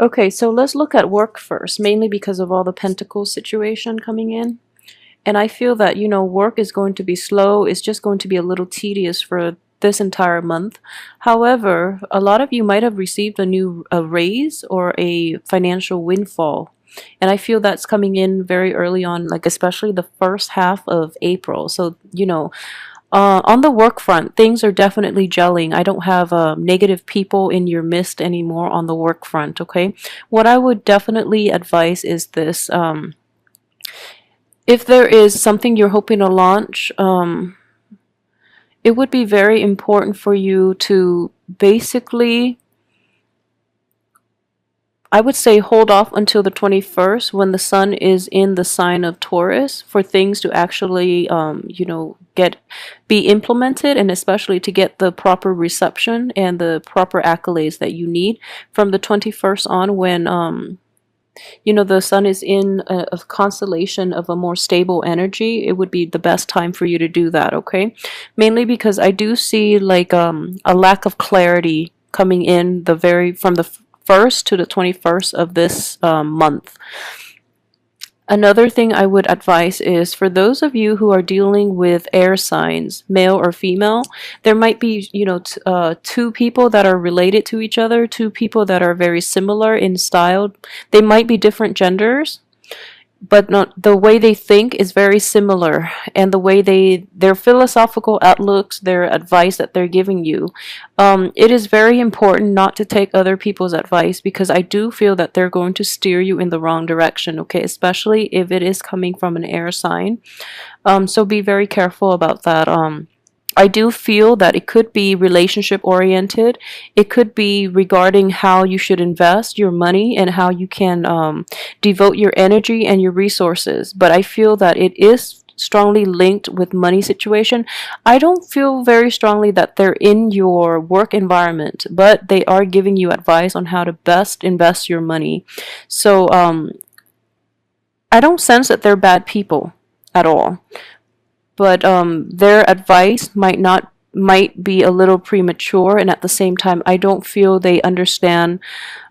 Okay, so let's look at work first, mainly because of all the pentacles situation coming in. And I feel that, work is going to be slow. It's just going to be a little tedious for this entire month. However, a lot of you might have received a raise or a financial windfall. And I feel that's coming in very early on, like especially the first half of April. So, on the work front, things are definitely gelling. I don't have negative people in your midst anymore on the work front, okay? What I would definitely advise is this. If there is something you're hoping to launch, it would be very important for you to basically, I would say, hold off until the 21st when the sun is in the sign of Taurus for things to actually, get be implemented, and especially to get the proper reception and the proper accolades that you need from the 21st on when the sun is in a constellation of a more stable energy. It would be the best time for you to do that, okay? Mainly because I do see like a lack of clarity coming in from the 1st to the 21st of this month. Another thing I would advise is for those of you who are dealing with air signs, male or female, there might be, two people that are related to each other, two people that are very similar in style. They might be different genders, but not the way they think is very similar, and the way their philosophical outlooks, their advice that they're giving you, it is very important not to take other people's advice, because I do feel that they're going to steer you in the wrong direction, okay, especially if it is coming from an air sign. So be very careful about that. I do feel that it could be relationship oriented. It could be regarding how you should invest your money and how you can devote your energy and your resources. But I feel that it is strongly linked with money situation. I don't feel very strongly that they're in your work environment, but they are giving you advice on how to best invest your money. So I don't sense that they're bad people at all, but their advice might be a little premature, and at the same time I don't feel they understand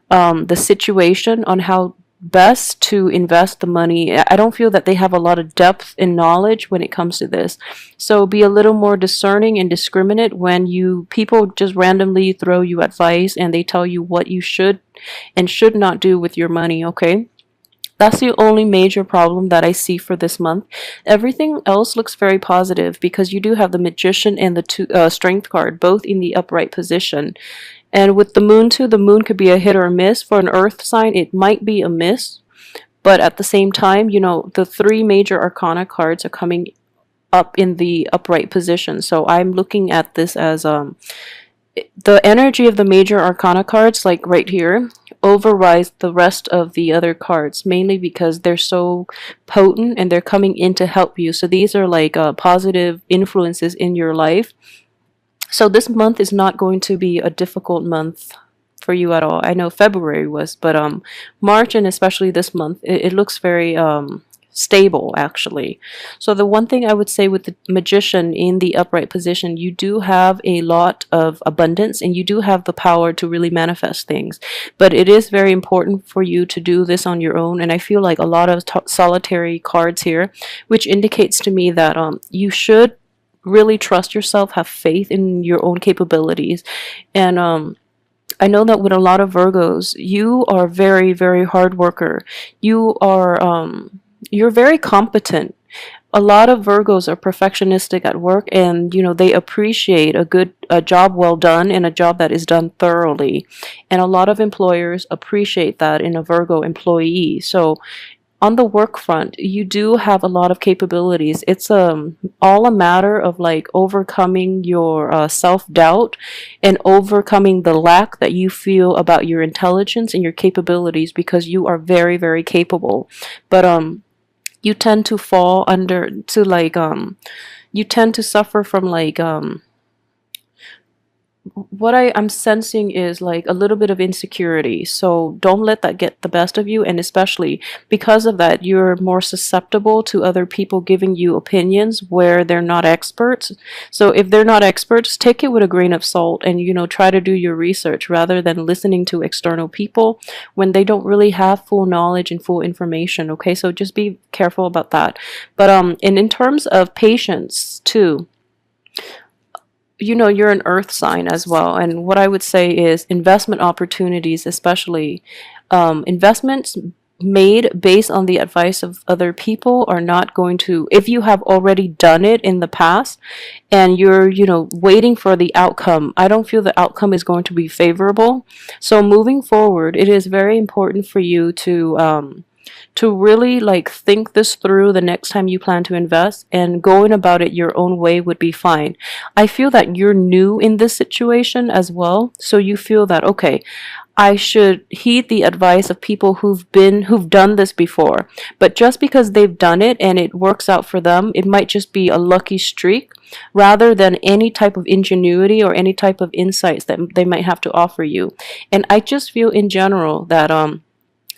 the situation on how best to invest the money. I don't feel that they have a lot of depth in knowledge when it comes to this. So be a little more discerning and discriminate when people just randomly throw you advice and they tell you what you should and should not do with your money, okay? That's the only major problem that I see for this month. Everything else looks very positive because you do have the Magician and the Strength card both in the upright position. And with the Moon too, the Moon could be a hit or a miss. For an Earth sign, it might be a miss. But at the same time, the three major Arcana cards are coming up in the upright position. So I'm looking at this as the energy of the major Arcana cards, like right here, overrides the rest of the other cards, mainly because they're so potent and they're coming in to help you. So these are like positive influences in your life. So this month is not going to be a difficult month for you at all. I know February was, but March and especially this month, it looks very stable actually. So the one thing I would say with the Magician in the upright position, you do have a lot of abundance and you do have the power to really manifest things, but it is very important for you to do this on your own. And I feel like a lot of solitary cards here, which indicates to me that you should really trust yourself, have faith in your own capabilities. And I know that with a lot of Virgos, you are very, very hard worker. You're very competent. A lot of Virgos are perfectionistic at work, and they appreciate a job well done and a job that is done thoroughly. And a lot of employers appreciate that in a Virgo employee. So on the work front, you do have a lot of capabilities. It's all a matter of like overcoming your self-doubt and overcoming the lack that you feel about your intelligence and your capabilities, because you are very, very capable. But you tend to fall under to like you tend to suffer from like what I'm sensing is like a little bit of insecurity. So don't let that get the best of you. And especially because of that, you're more susceptible to other people giving you opinions where they're not experts. So if they're not experts, take it with a grain of salt and, try to do your research rather than listening to external people when they don't really have full knowledge and full information. Okay. So just be careful about that. But, and in terms of patience too, you're an earth sign as well. And what I would say is investment opportunities, especially investments made based on the advice of other people, are not going to, if you have already done it in the past and you're, waiting for the outcome, I don't feel the outcome is going to be favorable. So moving forward, it is very important for you to really like think this through the next time you plan to invest, and going about it your own way would be fine. I feel that you're new in this situation as well, so you feel that okay, I should heed the advice of people who've done this before. But just because they've done it and it works out for them, it might just be a lucky streak rather than any type of ingenuity or any type of insights that they might have to offer you. And I just feel in general that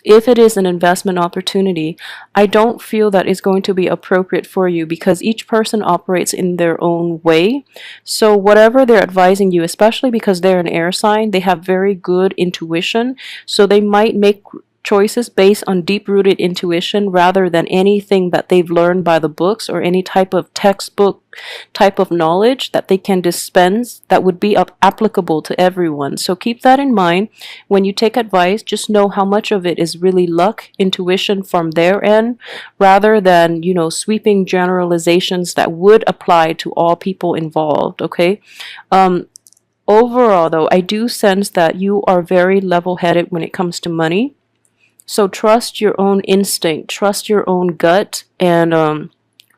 if it is an investment opportunity, I don't feel that it's going to be appropriate for you because each person operates in their own way. So whatever they're advising you, especially because they're an air sign, they have very good intuition. So they might make choices based on deep-rooted intuition rather than anything that they've learned by the books or any type of textbook type of knowledge that they can dispense that would be applicable to everyone. So keep that in mind when you take advice. Just know how much of it is really luck, intuition from their end, rather than, sweeping generalizations that would apply to all people involved. Okay. Overall though, I do sense that you are very level-headed when it comes to money. So trust your own instinct, trust your own gut, and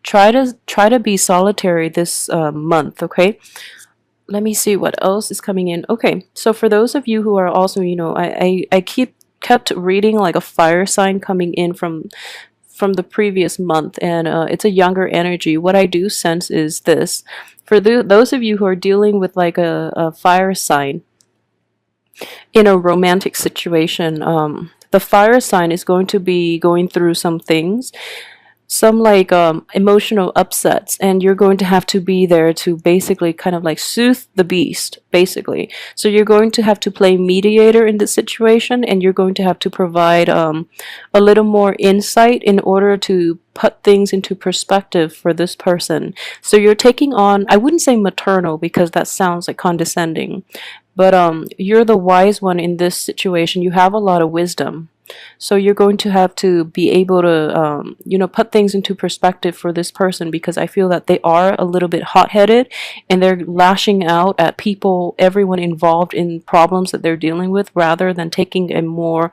try to be solitary this month. Okay. Let me see what else is coming in. Okay, so for those of you who are also, I kept reading like a fire sign coming in from the previous month, and it's a younger energy. What I do sense is this: for those of you who are dealing with like a fire sign in a romantic situation, the fire sign is going to be going through some things, some like emotional upsets, and you're going to have to be there to basically kind of like soothe the beast, basically. So you're going to have to play mediator in this situation, and you're going to have to provide a little more insight in order to put things into perspective for this person. So you're taking on, I wouldn't say maternal because that sounds like condescending, but you're the wise one in this situation. You have a lot of wisdom. So you're going to have to be able to, put things into perspective for this person, because I feel that they are a little bit hot-headed and they're lashing out at people, everyone involved in problems that they're dealing with, rather than taking a more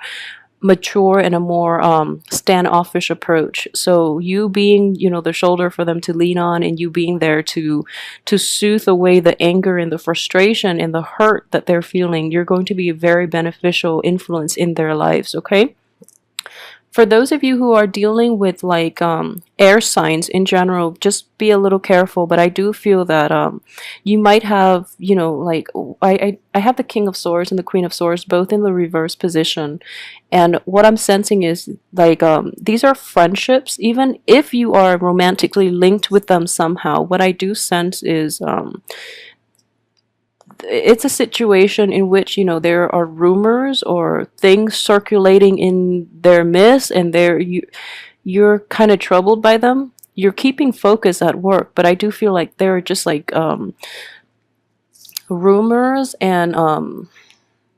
mature and a more standoffish approach. So you being, the shoulder for them to lean on, and you being there to soothe away the anger and the frustration and the hurt that they're feeling, you're going to be a very beneficial influence in their lives. Okay. For those of you who are dealing with like air signs in general, just be a little careful. But I do feel that you might have, like I have the King of Swords and the Queen of Swords both in the reverse position. And what I'm sensing is like these are friendships. Even if you are romantically linked with them somehow, what I do sense is it's a situation in which, there are rumors or things circulating in their midst, and you're kind of troubled by them. You're keeping focus at work, but I do feel like there are just like rumors and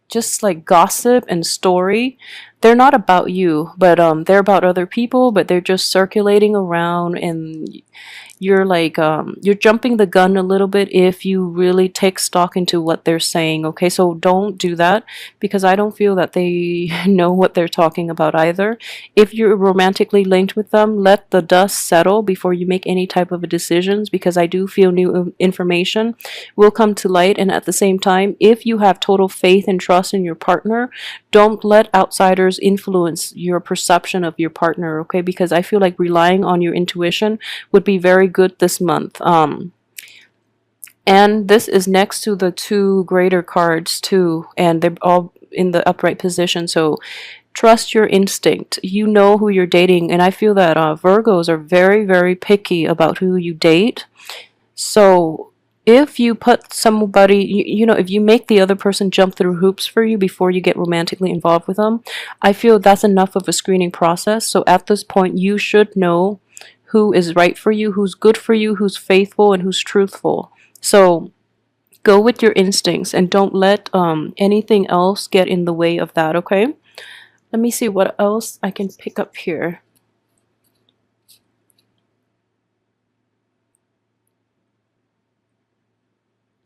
just like gossip and story. They're not about you, but they're about other people, but they're just circulating around, and you're like you're jumping the gun a little bit if you really take stock into what they're saying. Okay, so don't do that, because I don't feel that they know what they're talking about either. If you're romantically linked with them, let the dust settle before you make any type of decisions, because I do feel new information will come to light. And at the same time, if you have total faith and trust in your partner, don't let outsiders influence your perception of your partner. Okay, because I feel like relying on your intuition would be very good this month. And this is next to the two greater cards too, and they're all in the upright position. So trust your instinct. You know who you're dating, and I feel that Virgos are very, very picky about who you date. So if you put somebody, if you make the other person jump through hoops for you before you get romantically involved with them, I feel that's enough of a screening process. So at this point, you should know who is right for you, who's good for you, who's faithful, and who's truthful. So go with your instincts and don't let anything else get in the way of that, okay? Let me see what else I can pick up here.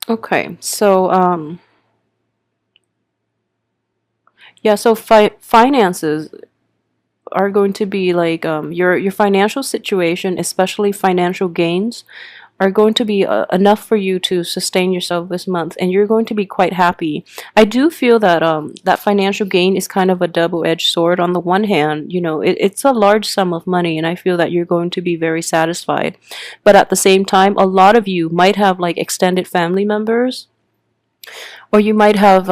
Okay, so yeah, so finances are going to be like your financial situation, especially financial gains, are going to be enough for you to sustain yourself this month, and you're going to be quite happy. I do feel that that financial gain is kind of a double-edged sword. On the one hand, it's a large sum of money, and I feel that you're going to be very satisfied. But at the same time, a lot of you might have like extended family members, or you might have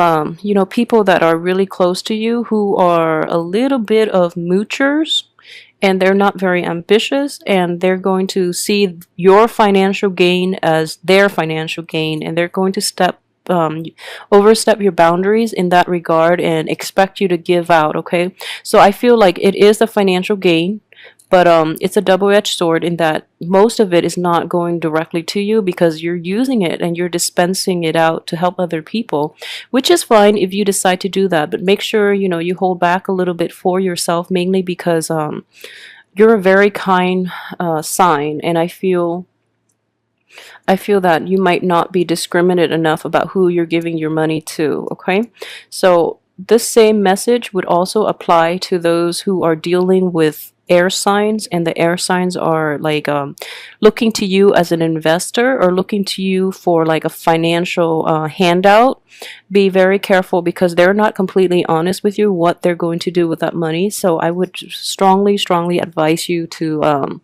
people that are really close to you who are a little bit of moochers, and they're not very ambitious, and they're going to see your financial gain as their financial gain, and they're going to um, overstep your boundaries in that regard and expect you to give out, okay? So I feel like it is a financial gain, but it's a double-edged sword in that most of it is not going directly to you because you're using it and you're dispensing it out to help other people, which is fine if you decide to do that. But make sure you hold back a little bit for yourself, mainly because you're a very kind sign, and I feel that you might not be discriminate enough about who you're giving your money to, okay? So this same message would also apply to those who are dealing with air signs, and the air signs are like looking to you as an investor or looking to you for like a financial handout. Be very careful because they're not completely honest with you what they're going to do with that money. So I would strongly, strongly advise you to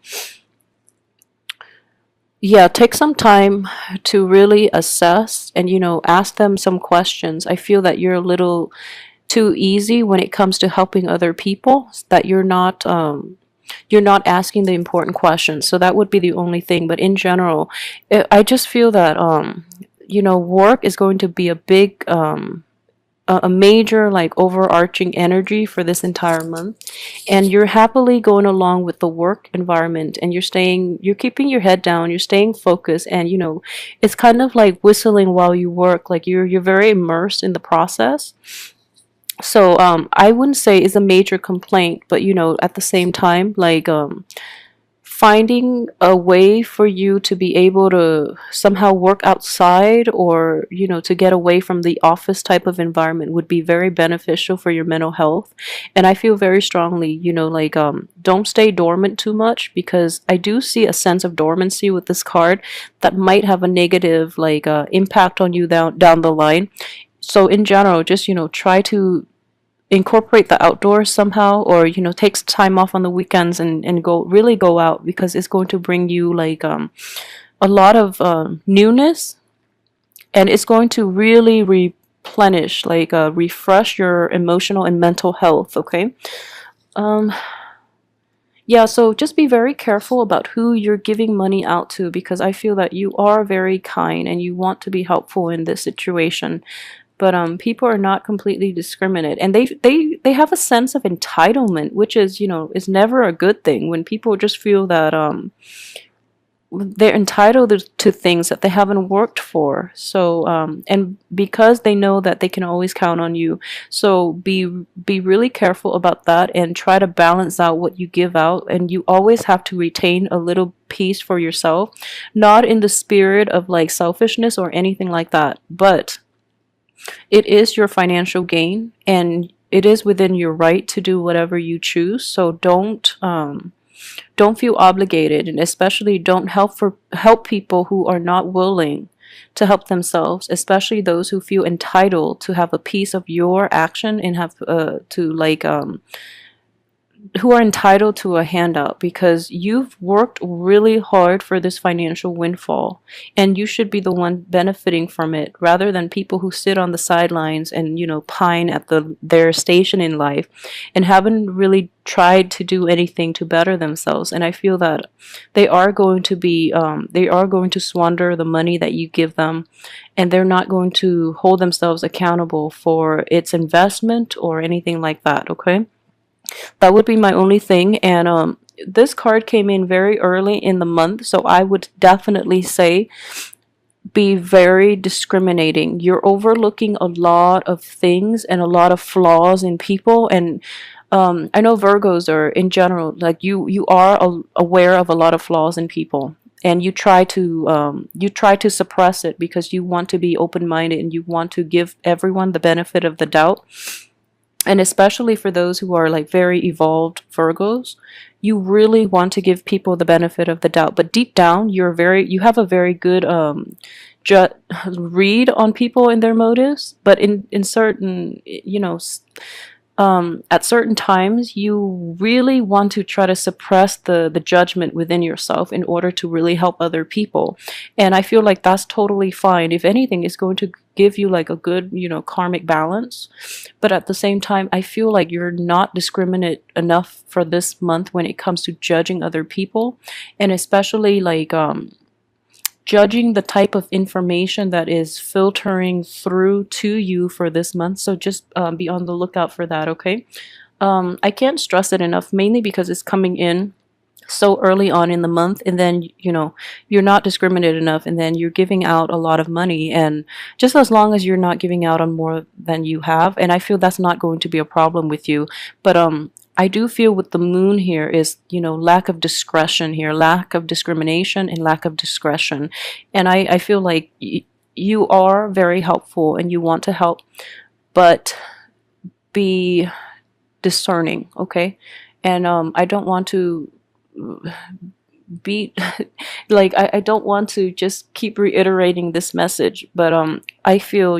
yeah, take some time to really assess and ask them some questions. I feel that you're a little too easy when it comes to helping other people, that you're not asking the important questions. So that would be the only thing. But in general, I just feel that work is going to be a big a major like overarching energy for this entire month, and you're happily going along with the work environment, and you're keeping your head down, you're staying focused, and it's kind of like whistling while you work, like you're very immersed in the process. So I wouldn't say it's a major complaint, but at the same time, like finding a way for you to be able to somehow work outside, or to get away from the office type of environment would be very beneficial for your mental health. And I feel very strongly, like don't stay dormant too much, because I do see a sense of dormancy with this card that might have a negative like impact on you down the line. So in general, just try to incorporate the outdoors somehow, or take some time off on the weekends and go out, because it's going to bring you like a lot of newness, and it's going to really replenish, like refresh your emotional and mental health, okay? um yeah, so just be very careful about who you're giving money out to, because I feel that you are very kind and you want to be helpful in this situation. But people are not completely discriminate, and they have a sense of entitlement, which is never a good thing. When people just feel that they're entitled to things that they haven't worked for. So and because they know that they can always count on you, so be really careful about that, and try to balance out what you give out, and you always have to retain a little piece for yourself, not in the spirit of like selfishness or anything like that, but it is your financial gain, and it is within your right to do whatever you choose. So don't feel obligated, and especially don't help people who are not willing to help themselves, especially those who feel entitled to have a piece of your action and have to like who are entitled to a handout, because you've worked really hard for this financial windfall, and you should be the one benefiting from it rather than people who sit on the sidelines and, pine at their station in life and haven't really tried to do anything to better themselves. And I feel that they are going to squander the money that you give them, and they're not going to hold themselves accountable for its investment or anything like that. Okay, that would be my only thing. And this card came in very early in the month, so I would definitely say be very discriminating. You're overlooking a lot of things and a lot of flaws in people. And I know Virgos are in general, like, you are aware of a lot of flaws in people, and you try to suppress it because you want to be open-minded and you want to give everyone the benefit of the doubt. And especially for those who are like very evolved Virgos, you really want to give people the benefit of the doubt, but deep down you have a very good ju- read on people and their motives. But in certain, at certain times, you really want to try to suppress the judgment within yourself in order to really help other people. And I feel like that's totally fine. If anything, it's going to give you like a good, karmic balance. But at the same time, I feel like you're not discriminate enough for this month when it comes to judging other people, and especially like judging the type of information that is filtering through to you for this month. So just be on the lookout for that, okay? I can't stress it enough, mainly because it's coming in so early on in the month, and then you're not discriminated enough, and then you're giving out a lot of money. And just as long as you're not giving out on more than you have, and I feel that's not going to be a problem with you. But I do feel with the moon here is, lack of discretion here, lack of discrimination and lack of discretion. And I feel like you are very helpful and you want to help, but be discerning, okay? And I don't want to be like, I don't want to just keep reiterating this message, but I feel,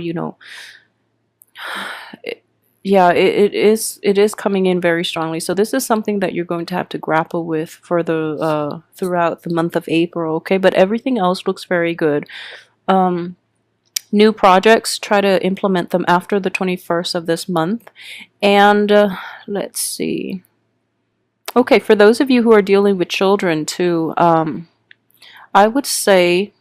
yeah, it is coming in very strongly. So this is something that you're going to have to grapple with for the throughout the month of April, okay? But everything else looks very good. New projects, try to implement them after the 21st of this month. And let's see. Okay, for those of you who are dealing with children too, I would say,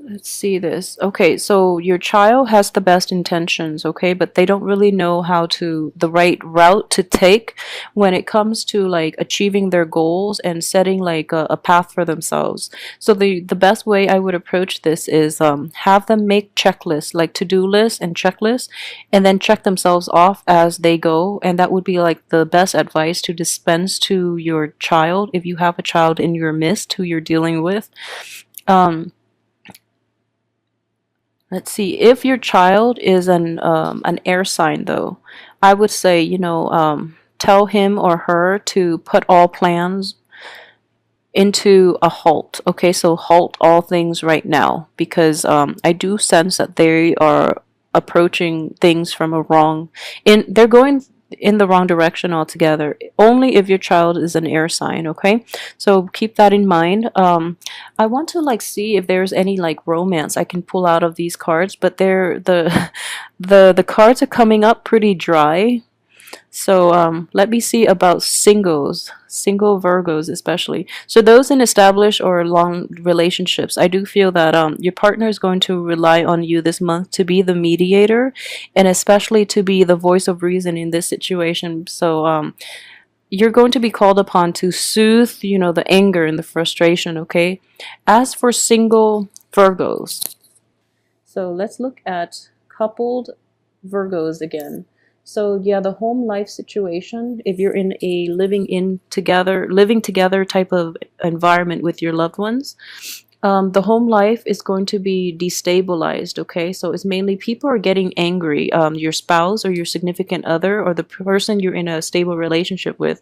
let's see this. Okay, so your child has the best intentions, okay, but they don't really know the right route to take when it comes to like achieving their goals and setting like a path for themselves. So the best way I would approach this is have them make checklists, like to-do lists and checklists, and then check themselves off as they go. And that would be like the best advice to dispense to your child if you have a child in your midst who you're dealing with. Let's see. If your child is an air sign, though, I would say, tell him or her to put all plans into a halt. Okay, so halt all things right now, because I do sense that they are approaching things from a they're going in the wrong direction altogether. Only if your child is an air sign, okay? So keep that in mind. I want to like see if there's any like romance I can pull out of these cards, but the cards are coming up pretty dry. So let me see about single Virgos especially. So those in established or long relationships, I do feel that your partner is going to rely on you this month to be the mediator, and especially to be the voice of reason in this situation. So you're going to be called upon to soothe, the anger and the frustration, okay? As for single Virgos, so let's look at coupled Virgos again. So yeah, the home life situation, if you're in a living together type of environment with your loved ones, the home life is going to be destabilized, okay? So it's mainly people are getting angry. Your spouse or your significant other or the person you're in a stable relationship with,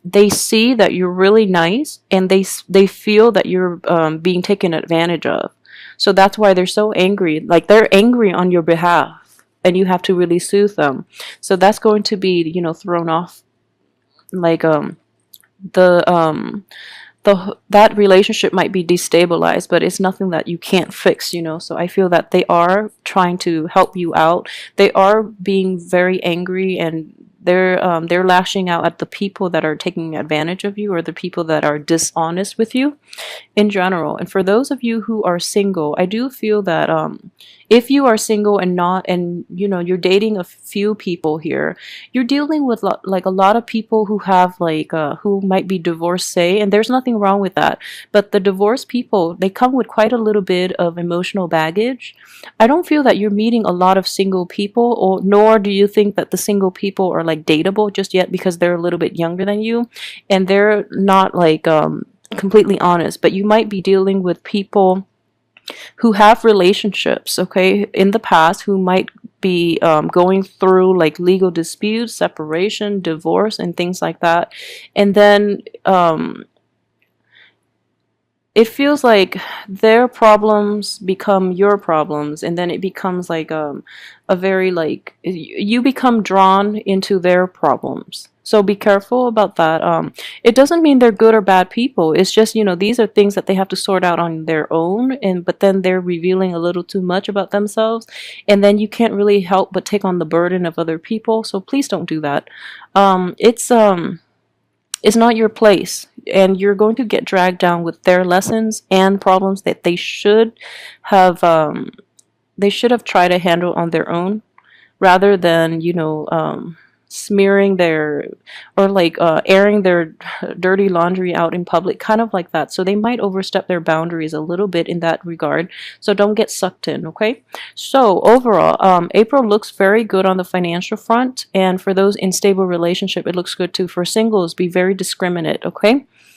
they see that you're really nice, and they feel that you're being taken advantage of. So that's why they're so angry. Like, they're angry on your behalf. and you have to really soothe them. So that's going to be, you know, thrown off, like the that relationship might be destabilized, but it's nothing that you can't fix, you know. So I feel that they are trying to help you out. They are being very angry, and they're lashing out at the people that are taking advantage of you, or the people that are dishonest with you in general. And for those of you who are single, I do feel that if you are single and not, and you know, you're dating a few people here, you're dealing with like a lot of people who have like who might be divorcee, and there's nothing wrong with that. But the divorced people, they come with quite a little bit of emotional baggage. I don't feel that you're meeting a lot of single people, or nor do you think that the single people are like dateable just yet, because they're a little bit younger than you and they're not like completely honest. But you might be dealing with people who have relationships, okay, in the past, who might be going through like legal disputes, separation, divorce, and things like that. And then it feels like their problems become your problems, and then it becomes like a very like you become drawn into their problems. So be careful about that. It doesn't mean they're good or bad people. It's just, you know, these are things that they have to sort out on their own, and but then they're revealing a little too much about themselves, and then you can't really help but take on the burden of other people. So please don't do that. It's not your place, and you're going to get dragged down with their lessons and problems that have they should have tried to handle on their own, rather than, you know, smearing their, or like airing their dirty laundry out in public, kind of like that. So they might overstep their boundaries a little bit in that regard. So don't get sucked in, okay? So overall, April looks very good on the financial front, and for those in stable relationship, it looks good too. For singles, be very discriminate, okay?